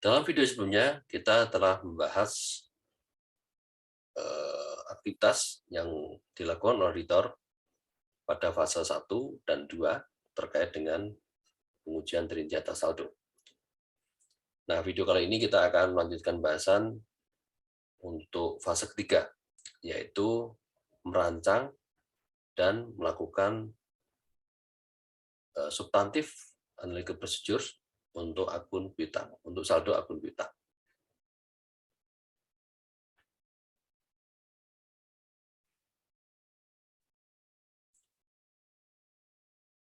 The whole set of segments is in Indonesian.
Dalam video sebelumnya, kita telah membahas aktivitas yang dilakukan oleh auditor pada fase 1 dan 2 terkait dengan pengujian terinci atas saldo. Nah, video kali ini kita akan melanjutkan bahasan untuk fase ketiga, yaitu merancang dan melakukan substantif analytical procedures untuk akun piutang, untuk saldo akun piutang.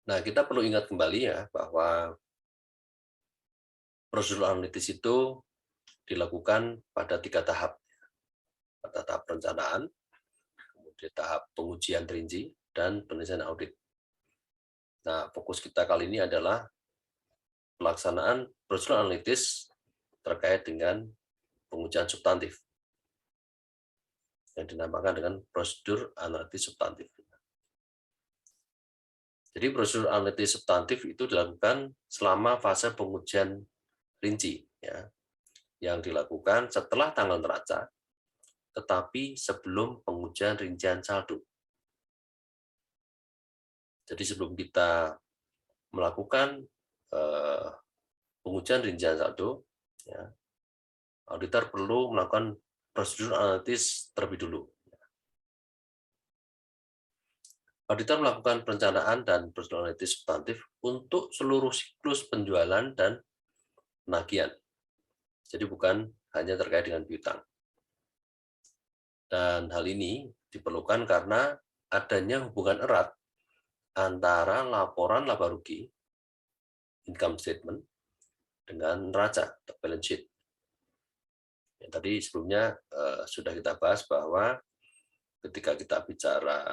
Nah, kita perlu ingat kembali ya bahwa prosedur analitis itu dilakukan pada 3 tahap. Pada tahap perencanaan, kemudian tahap pengujian terinci, dan penyelesaian audit. Nah, fokus kita kali ini adalah pelaksanaan prosedur analitis terkait dengan pengujian substantif yang dinamakan dengan prosedur analitis substantif. Jadi prosedur analitis substantif itu dilakukan selama fase pengujian rinci, ya, yang dilakukan setelah tanggal neraca, tetapi sebelum pengujian rincian saldo. Jadi sebelum kita melakukan pengujian rincian saldo, ya, auditor perlu melakukan prosedur analitis terlebih dulu. Auditor melakukan perencanaan dan prosedur analitis substantif untuk seluruh siklus penjualan dan penagihan. Jadi bukan hanya terkait dengan piutang. Dan hal ini diperlukan karena adanya hubungan erat antara laporan laba rugi, income statement, dengan neraca, balance sheet. Ya, tadi sebelumnya sudah kita bahas bahwa ketika kita bicara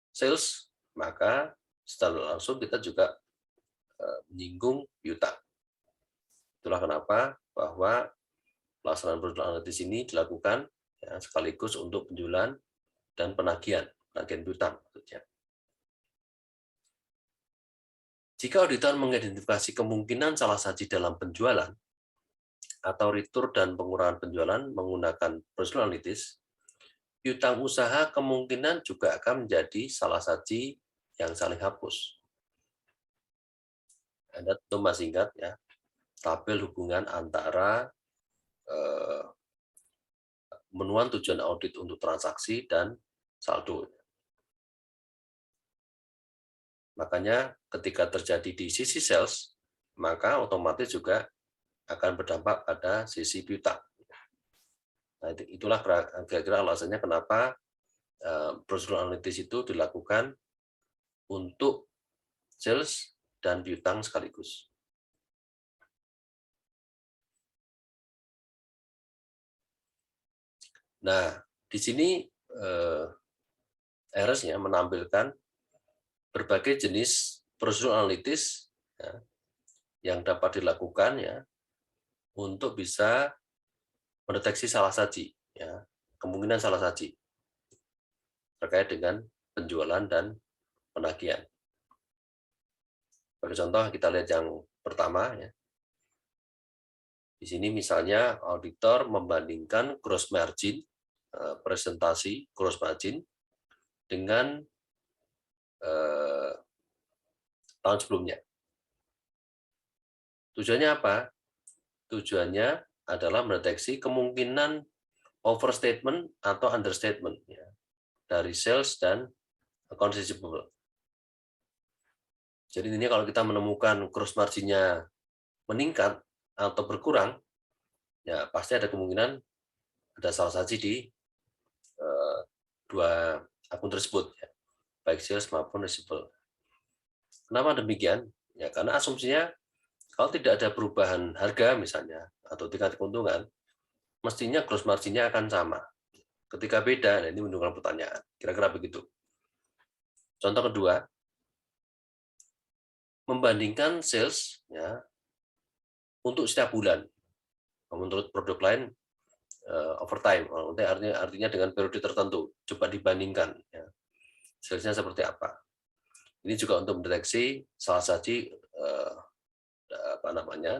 sales, maka secara langsung kita juga menyinggung piutang. Itulah kenapa bahwa pelaksanaan prosedur analitis ini dilakukan ya, sekaligus untuk penjualan dan penagihan piutang. Jika auditor mengidentifikasi kemungkinan salah saji dalam penjualan atau retur dan pengurangan penjualan menggunakan prosedur analitis, piutang usaha kemungkinan juga akan menjadi salah saji yang saling hapus. Anda tentu masih ingat ya, tabel hubungan antara pemenuhan tujuan audit untuk transaksi dan saldo. Makanya ketika terjadi di sisi sales, maka otomatis juga akan berdampak pada sisi piutang. Nah, itulah kira-kira alasannya kenapa prosedur analitis itu dilakukan untuk sales dan piutang sekaligus. Nah, di sini RS-nya menampilkan berbagai jenis prosedur analitis ya, yang dapat dilakukan ya untuk bisa mendeteksi salah saji, ya, kemungkinan salah saji terkait dengan penjualan dan penagihan. Sebagai contoh kita lihat yang pertama ya. Di sini misalnya auditor membandingkan gross margin, presentasi gross margin dengan tahun sebelumnya. Tujuannya apa? Tujuannya adalah mendeteksi kemungkinan overstatement atau understatement ya, dari sales dan accounts receivable. Jadi ini kalau kita menemukan gross margin-nya meningkat atau berkurang, ya pasti ada kemungkinan ada salah saji di dua akun tersebut, ya, baik sales maupun receivable. Kenapa demikian? Ya karena asumsinya kalau tidak ada perubahan harga misalnya atau tingkat keuntungan, mestinya gross margin-nya akan sama. Ketika beda, nah ini menimbulkan pertanyaan. Kira-kira begitu. Contoh kedua, membandingkan sales ya untuk setiap bulan. Menurut produk lain overtime, artinya dengan periode tertentu. Coba dibandingkan ya. Salesnya seperti apa. Ini juga untuk mendeteksi salah saji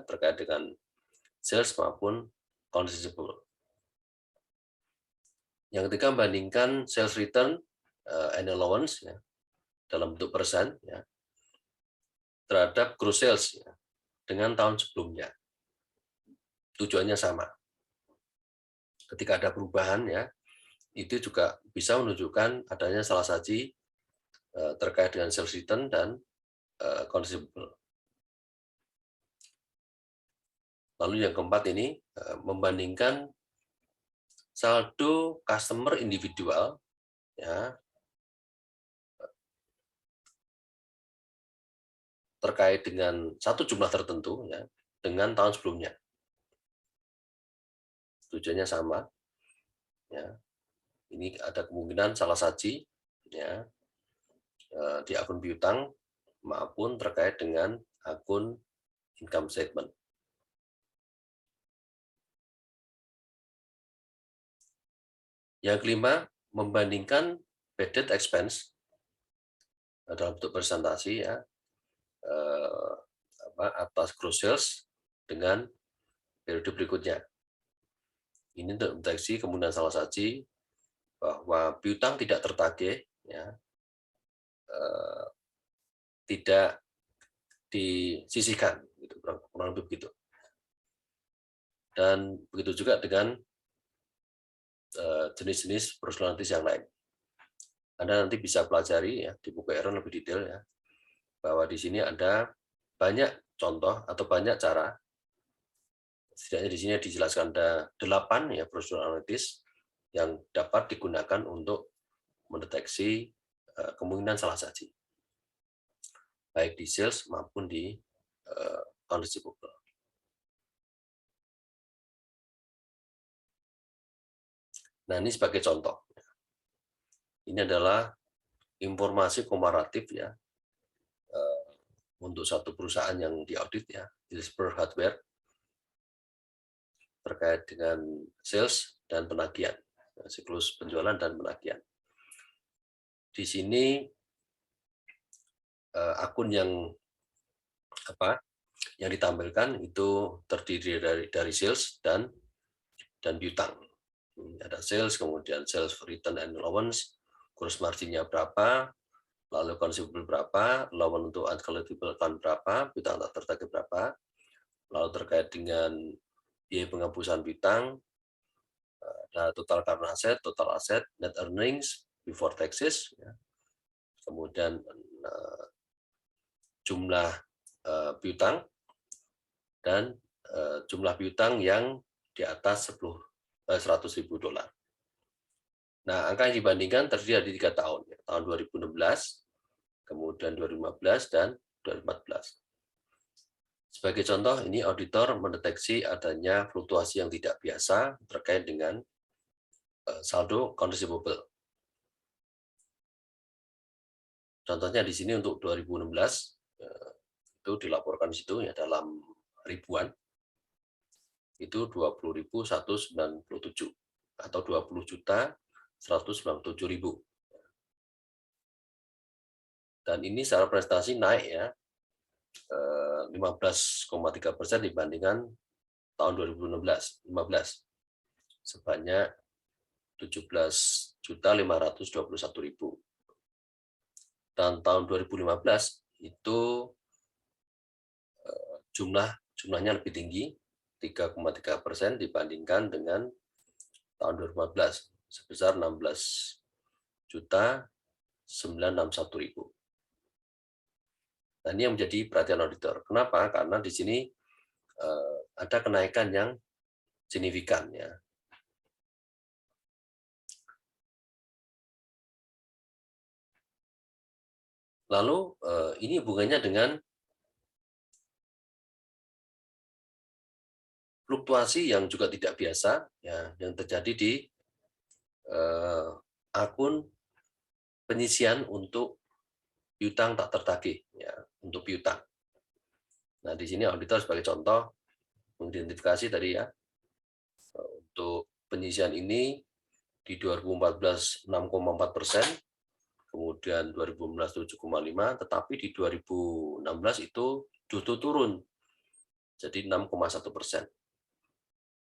terkait dengan sales maupun accounts receivable. Yang ketiga, membandingkan sales return and allowance ya, dalam bentuk persen ya, terhadap gross sales ya, dengan tahun sebelumnya. Tujuannya sama. Ketika ada perubahan ya, itu juga bisa menunjukkan adanya salah saji terkait dengan sales return dan accounts receivable. Lalu yang keempat ini membandingkan saldo customer individual ya, terkait dengan satu jumlah tertentu ya, dengan tahun sebelumnya. Tujuannya sama ya. Ini ada kemungkinan salah saji ya, di akun piutang maupun terkait dengan akun income statement. Yang kelima, membandingkan bad debt expense dalam bentuk presentasi ya, atas gross sales dengan periode berikutnya. Ini untuk mendeteksi kemungkinan salah saji bahwa piutang tidak tertagih ya, tidak disisihkan, gitu, kurang lebih begitu. Dan begitu juga dengan jenis-jenis personalitas yang lain. Anda nanti bisa pelajari ya di buku Aaron lebih detail ya, bahwa di sini ada banyak contoh atau banyak cara. Setidaknya di sini dijelaskan ada 8 ya prosedural analysis yang dapat digunakan untuk mendeteksi kemungkinan salah saji, baik di sales maupun di account receivable. Nah, ini sebagai contoh. Ini adalah informasi komparatif ya untuk satu perusahaan yang diaudit ya, Hillsborough Hardware, terkait dengan sales dan penagihan, siklus penjualan dan penagihan. Di sini akun yang ditampilkan itu terdiri dari sales dan piutang. Ada sales, kemudian sales return and allowance, gross marginnya berapa, lalu consumable berapa, allowance untuk uncollectible account berapa, piutang tak tertagih berapa, lalu terkait dengan biaya penghapusan piutang, ada total current asset, total asset, net earnings before taxes, ya. Kemudian jumlah piutang dan jumlah piutang yang di atas $100.000. Nah, angka yang dibandingkan terdiri dari 3 tahun, ya. Tahun 2016, kemudian 2015 dan 2014. Sebagai contoh, ini auditor mendeteksi adanya fluktuasi yang tidak biasa terkait dengan saldo accounts receivable. Contohnya di sini untuk 2016 itu dilaporkan di situ ya dalam ribuan, itu 20.197 atau 20.197.000. Dan ini secara prestasi naik ya 15,3% dibandingkan tahun 2015 sebanyak 17.521.000. Dan tahun 2015 itu jumlahnya lebih tinggi 3,3% dibandingkan dengan tahun 2014 sebesar 16.961.000. Nah, ini yang menjadi perhatian auditor. Kenapa? Karena di sini ada kenaikan yang signifikan ya. Lalu ini hubungannya dengan fluktuasi yang juga tidak biasa ya, yang terjadi di akun penyisian untuk piutang tak tertagih ya, untuk piutang. Nah, di sini auditor sebagai contoh mengidentifikasi tadi ya, untuk penyisian ini di 2014 6,4%, kemudian 2015 7,5%, tetapi di 2016 itu justru turun jadi 6,1%.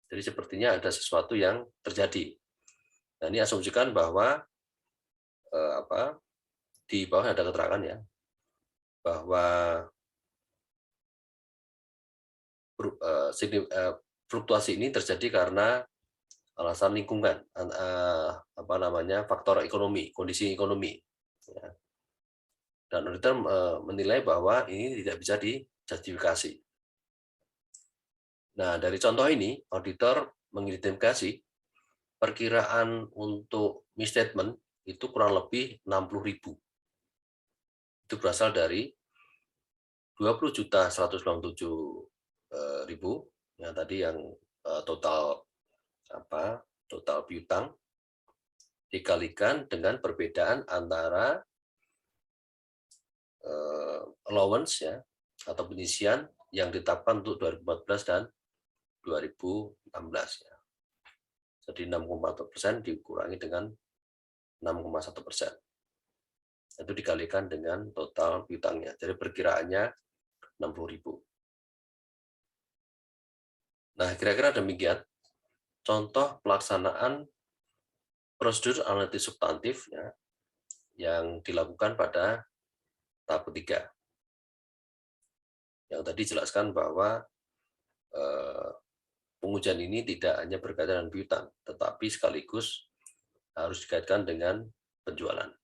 Jadi sepertinya ada sesuatu yang terjadi. Nah, ini asumsikan bahwa di bawah ada keterangan ya, bahwa fluktuasi ini terjadi karena alasan lingkungan, faktor ekonomi, kondisi ekonomi. Ya. Dan auditor menilai bahwa ini tidak bisa dijustifikasi. Nah, dari contoh ini, auditor mengidentifikasi perkiraan untuk misstatement itu kurang lebih 60.000. Itu berasal dari 20.197.000 yang tadi yang total piutang dikalikan dengan perbedaan antara allowance ya atau penyisian yang ditetapkan untuk 2014 dan 2016 ya. Jadi 6,4% dikurangi dengan 6,1%. Itu dikalikan dengan total piutangnya. Jadi perkiraannya 60.000. Nah, kira-kira demikian contoh pelaksanaan prosedur analitis substantif ya, yang dilakukan pada tahap ketiga. Yang tadi jelaskan bahwa pengujian ini tidak hanya berkaitan dengan piutang, tetapi sekaligus harus dikaitkan dengan penjualan.